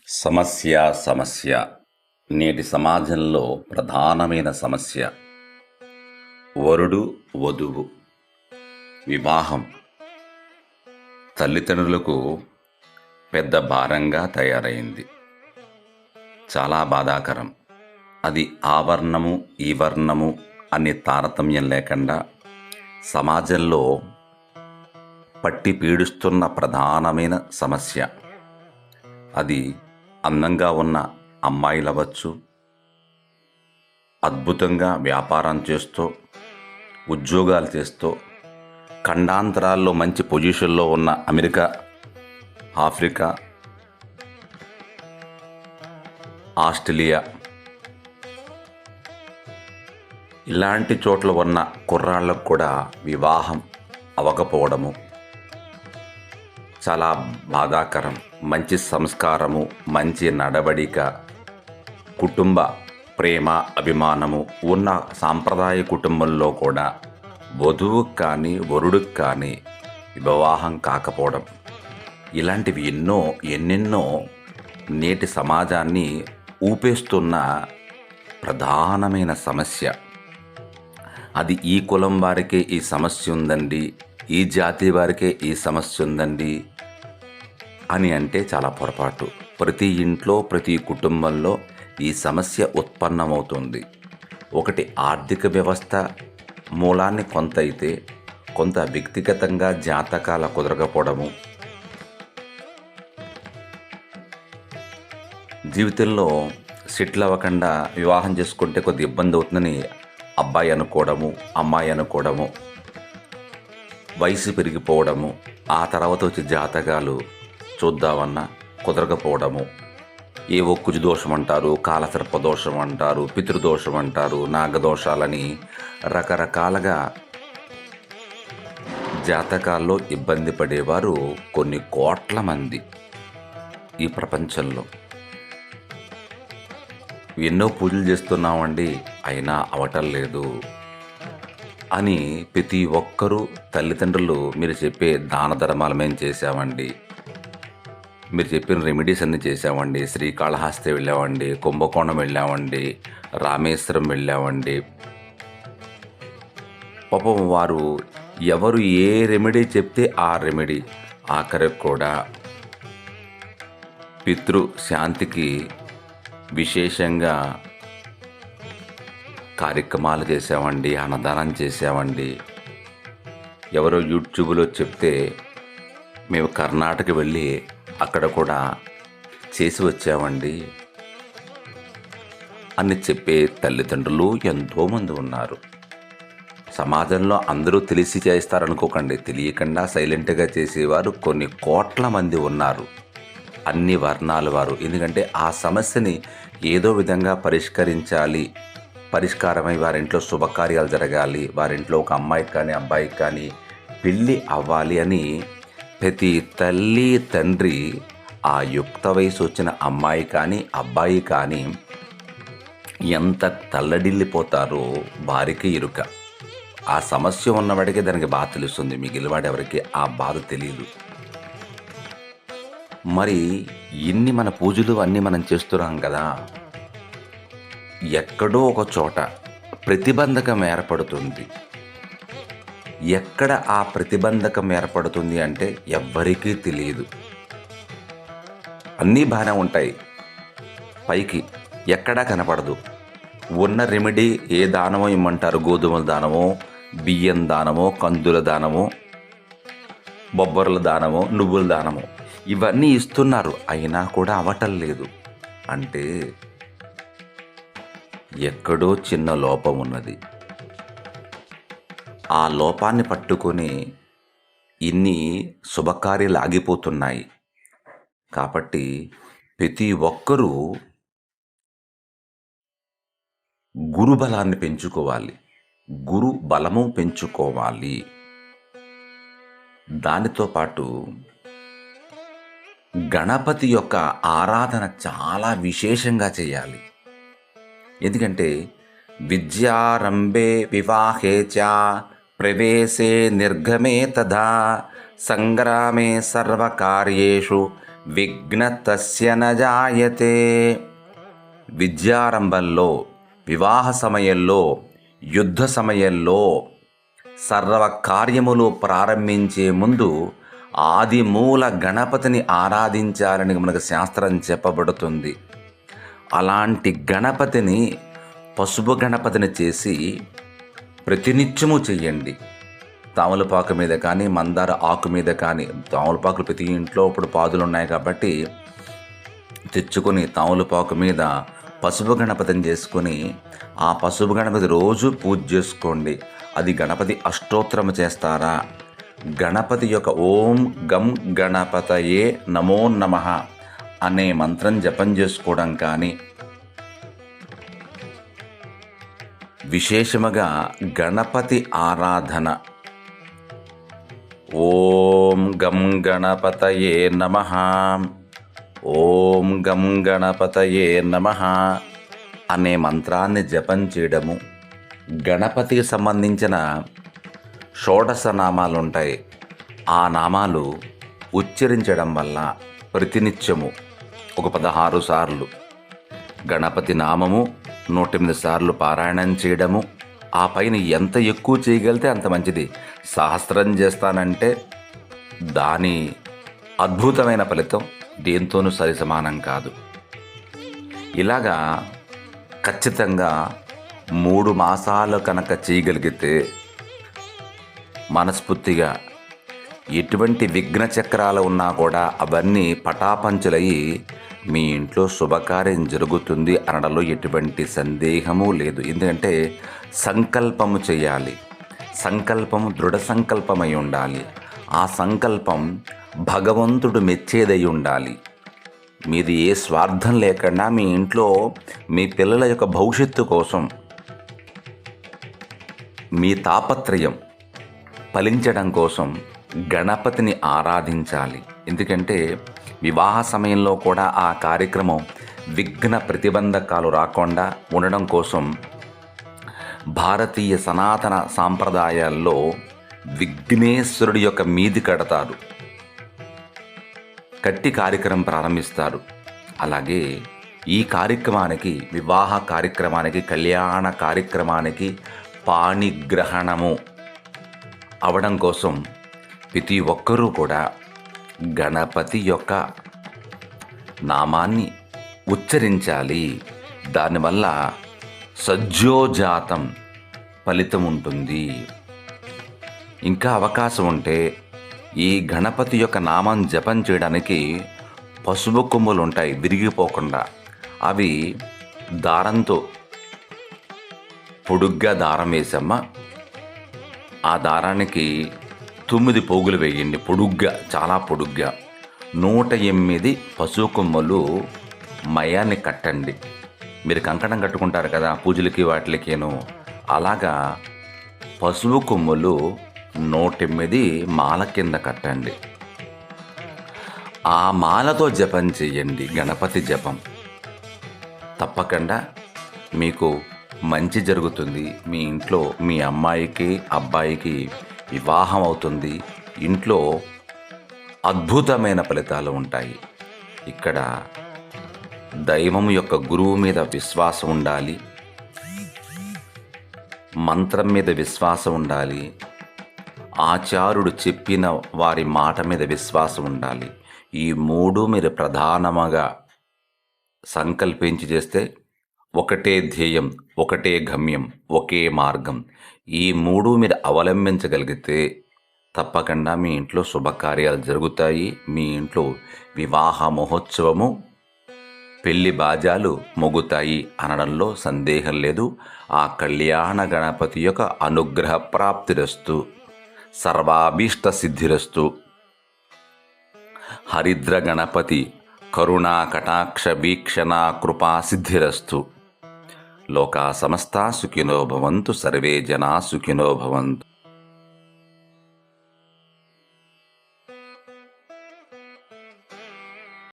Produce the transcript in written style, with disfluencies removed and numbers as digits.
సమస్య సమస్య నేటి సమాజంలో ప్రధానమైన సమస్య వరుడు వధువు వివాహం తల్లిదండ్రులకు పెద్ద భారంగా తయారైంది. చాలా బాధాకరం. అది ఆ వర్ణము ఈ వర్ణము అనే తారతమ్యం లేకుండా సమాజంలో పట్టి పీడిస్తున్న ప్రధానమైన సమస్య. అది అందంగా ఉన్న అమ్మాయిలవచ్చు, అద్భుతంగా వ్యాపారం చేస్తూ ఉద్యోగాలు చేస్తూ ఖండాంతరాల్లో మంచి పొజిషన్లో ఉన్న అమెరికా, ఆఫ్రికా, ఆస్ట్రేలియా ఇలాంటి చోట్ల ఉన్న కుర్రాళ్ళకు కూడా వివాహం అవ్వకపోవడము చాలా బాధాకరం. మంచి సంస్కారము, మంచి నడవడిక, కుటుంబ ప్రేమ అభిమానము ఉన్న సాంప్రదాయ కుటుంబంలో కూడా వధువుకు కానీ వరుడికి కానీ వివాహం కాకపోవడం, ఇలాంటివి ఎన్నెన్నో నేటి సమాజాన్ని ఊపేస్తున్న ప్రధానమైన సమస్య. అది ఈ కులం వారికే ఈ సమస్య ఉందండి, ఈ జాతి వారికే ఈ సమస్య ఉందండి అని అంటే చాలా పొరపాటు. ప్రతి ఇంట్లో ప్రతి కుటుంబంలో ఈ సమస్య ఉత్పన్నమవుతుంది. ఒకటి ఆర్థిక వ్యవస్థ మూలాన్ని కొంత అయితే, కొంత వ్యక్తిగతంగా జాతకాల కుదరకపోవడము, జీవితంలో సెటిల్ అవ్వకుండా వివాహం చేసుకుంటే కొద్ది ఇబ్బంది అవుతుందని అబ్బాయి అనుకోవడము, అమ్మాయి అనుకోవడము, వయసు పెరిగిపోవడము, ఆ తర్వాత వచ్చే జాతకాలు చూద్దామన్నా కుదరకపోవడము, ఏవో కుజదోషం అంటారు, కాలసర్ప దోషం అంటారు, పితృదోషం అంటారు, నాగదోషాలని రకరకాలుగా జాతకాల్లో ఇబ్బంది పడేవారు కొన్ని కోట్ల మంది ఈ ప్రపంచంలో. ఎన్నో పూజలు చేస్తున్నామండి, అయినా అవటం లేదు అని ప్రతి ఒక్కరూ తల్లిదండ్రులు మీరు చెప్పే దాన ధర్మాలు మేము చేసామండి, మీరు చెప్పిన రెమెడీస్ అన్నీ చేసామండి, శ్రీకాళహస్తి వెళ్ళామండి, కుంభకోణం వెళ్ళామండి, రామేశ్వరం వెళ్ళామండి. పాపం వారు ఎవరు ఏ రెమెడీ చెప్తే ఆ రెమెడీ, ఆఖరికి కూడా పితృ శాంతికి విశేషంగా కార్యక్రమాలు చేసామండి, అన్నదానం చేసామండి. ఎవరో యూట్యూబ్లో చెప్తే మేము కర్ణాటక వెళ్ళి అక్కడ కూడా చేసి వచ్చామండి అని చెప్పే తల్లిదండ్రులు ఎంతోమంది ఉన్నారు. సమాజంలో అందరూ తెలిసి చేస్తారనుకోకండి, తెలియకుండా సైలెంట్గా చేసేవారు కొన్ని కోట్ల మంది ఉన్నారు, అన్ని వర్ణాల వారు. ఎందుకంటే ఆ సమస్యని ఏదో విధంగా పరిష్కరించాలి, పరిష్కారమై వారింట్లో శుభకార్యాలు జరగాలి, వారింట్లో ఒక అమ్మాయికి కానీ అబ్బాయికి కానీ పెళ్ళి అవ్వాలి అని ప్రతి తల్లి తండ్రి ఆ యుక్త వయసు వచ్చిన అమ్మాయి కానీ అబ్బాయి కానీ ఎంత తల్లడిల్లిపోతారో వారికి ఇరుక. ఆ సమస్య ఉన్నవాడికి దానికి బాధ తెలుస్తుంది, మిగిలినవాడు ఎవరికి ఆ బాధ తెలియదు. మరి ఇన్ని మన పూజలు అన్నీ మనం చేస్తున్నాం కదా, ఎక్కడో ఒక చోట ప్రతిబంధకం ఏర్పడుతుంది. ఎక్కడ ఆ ప్రతిబంధకం ఏర్పడుతుంది అంటే ఎవ్వరికీ తెలియదు. అన్నీ బాగానే ఉంటాయి, పైకి ఎక్కడా కనపడదు. ఉన్న రెమెడీ ఏ దానమో ఇమ్మంటారు, గోధుమల దానమో, బియ్యం దానమో, కందుల దానమో, బొబ్బర్ల దానమో, నువ్వుల దానమో, ఇవన్నీ ఇస్తున్నారు, అయినా కూడా అవటం లేదు. అంటే ఎక్కడో చిన్న లోపం ఉన్నది. ఆ లోపాన్ని పట్టుకొని ఇన్ని శుభకార్యాలు ఆగిపోతున్నాయి. కాబట్టి ప్రతి ఒక్కరూ గురుబలాన్ని పెంచుకోవాలి, గురు బలము పెంచుకోవాలి. దానితో పాటు గణపతి యొక్క ఆరాధన చాలా విశేషంగా చేయాలి. ఎందుకంటే విద్యారంభే వివాహే చ ప్రవేశే నిర్గమే తథా సంగ్రామే సర్వకార్యేషు విఘ్నతస్య న జాయతే. విద్యారంభంలో, వివాహ సమయంలో, యుద్ధ సమయంలో, సర్వ కార్యములు ప్రారంభించే ముందు ఆది మూల గణపతిని ఆరాధించాలని మనకు శాస్త్రం చెప్పబడుతుంది. అలాంటి గణపతిని, పసుపు గణపతిని చేసి ప్రతినిత్యము చెయ్యండి. తామలపాకు మీద కానీ, మందార ఆకు మీద కానీ, తామలపాకులు ప్రతి ఇంట్లో ఇప్పుడు పాదులు ఉన్నాయి కాబట్టి తెచ్చుకొని తామలపాకు మీద పసుపు గణపతిని చేసుకొని ఆ పసుపు గణపతి రోజు పూజ చేసుకోండి. అది గణపతి అష్టోత్తరము చేస్తారా, గణపతి యొక్క ఓం గం గణపతయే నమో నమః అనే మంత్రం జపం చేసుకోవడం కానీ, విశేషముగా గణపతి ఆరాధన ఓం గం గణపతయే నమః, ఓం గం గణపతయే నమః అనే మంత్రాన్ని జపం చేయడము, గణపతికి సంబంధించిన షోడశ నామాలు ఉంటాయి, ఆ నామాలు ఉచ్చరించడం వల్ల ప్రతినిత్యము ఒక 16 సార్లు గణపతి నామము 108 సార్లు పారాయణం చేయడము. ఆ పైన ఎంత ఎక్కువ చేయగలిగితే అంత మంచిది. సహస్రం చేస్తానంటే దాని అద్భుతమైన ఫలితం దేంతోనూ సరిసమానం కాదు. ఇలాగా ఖచ్చితంగా 3 మాసాలు కనుక చేయగలిగితే మనస్ఫూర్తిగా ఎటువంటి విఘ్న చక్రాలు ఉన్నా కూడా అవన్నీ పటాపంచలయ్యి మీ ఇంట్లో శుభకార్యం జరుగుతుంది అనడంలో ఎటువంటి సందేహము లేదు. ఎందుకంటే సంకల్పము చేయాలి. సంకల్పము దృఢ సంకల్పమై ఉండాలి. ఆ సంకల్పం భగవంతుడు మెచ్చేదై ఉండాలి. మీది ఏ స్వార్థం లేకుండా మీ ఇంట్లో మీ పిల్లల యొక్క భవిష్యత్తు కోసం మీ తాపత్రయం ఫలించడం కోసం గణపతిని ఆరాధించాలి. ఎందుకంటే వివాహ సమయంలో కూడా ఆ కార్యక్రమం విఘ్న ప్రతిబంధకాలు రాకుండా ఉండడం కోసం భారతీయ సనాతన సాంప్రదాయాల్లో విఘ్నేశ్వరుడి యొక్క మీది కడతారు, కట్టి కార్యక్రమం ప్రారంభిస్తారు. అలాగే ఈ కార్యక్రమానికి, వివాహ కార్యక్రమానికి, కళ్యాణ కార్యక్రమానికి పాణిగ్రహణము అవడం కోసం ప్రతి ఒక్కరూ కూడా గణపతి యొక్క నామాన్ని ఉచ్చరించాలి. దానివల్ల సజ్జోజాతం ఫలితం ఉంటుంది. ఇంకా అవకాశం ఉంటే ఈ గణపతి యొక్క నామం జపం చేయడానికి పసుపు కొమ్ములు ఉంటాయి విరిగిపోకుండా. అవి దారంతో పొడుగ్గా దారం వేసమ్మ, ఆ దారానికి 9 పోగులు వేయండి, పొడుగ్గా, చాలా పొడుగ్గా. 108 పసుపు కొమ్ములు మయాన్ని కట్టండి. మీరు కంకణం కట్టుకుంటారు కదా పూజలకి వాటికేను, అలాగా పసుపు కొమ్ములు 108 మాల కింద కట్టండి. ఆ మాలతో జపం చేయండి, గణపతి జపం. తప్పకుండా మీకు మంచి జరుగుతుంది. మీ ఇంట్లో మీ అమ్మాయికి అబ్బాయికి వివాహం అవుతుంది. ఇంట్లో అద్భుతమైన ఫలితాలు ఉంటాయి. ఇక్కడ దైవం యొక్క గురువు మీద విశ్వాసం ఉండాలి, మంత్రం మీద విశ్వాసం ఉండాలి, ఆచార్యుడు చెప్పిన వారి మాట మీద విశ్వాసం ఉండాలి. ఈ 3 మీరు ప్రధానముగా సంకల్పించి చేస్తే ఒకటే ధ్యేయం, ఒకటే గమ్యం, ఒకే మార్గం. ఈ 3 మీరు అవలంబించగలిగితే తప్పకుండా మీ ఇంట్లో శుభకార్యాలు జరుగుతాయి. మీ ఇంట్లో వివాహ మహోత్సవము, పెళ్లి బాజాలు మోగుతాయి అనడంలో సందేహం లేదు. ఆ కళ్యాణ గణపతి యొక్క అనుగ్రహ ప్రాప్తిరస్తు, సర్వాభీష్ట సిద్ధిరస్తు. హరిద్ర గణపతి కరుణా కటాక్ష వీక్షణ కృపా సిద్ధిరస్తు. లోకా సమస్తా సుఖినో భవంతు, సర్వే జనా సుఖినో భవంతు.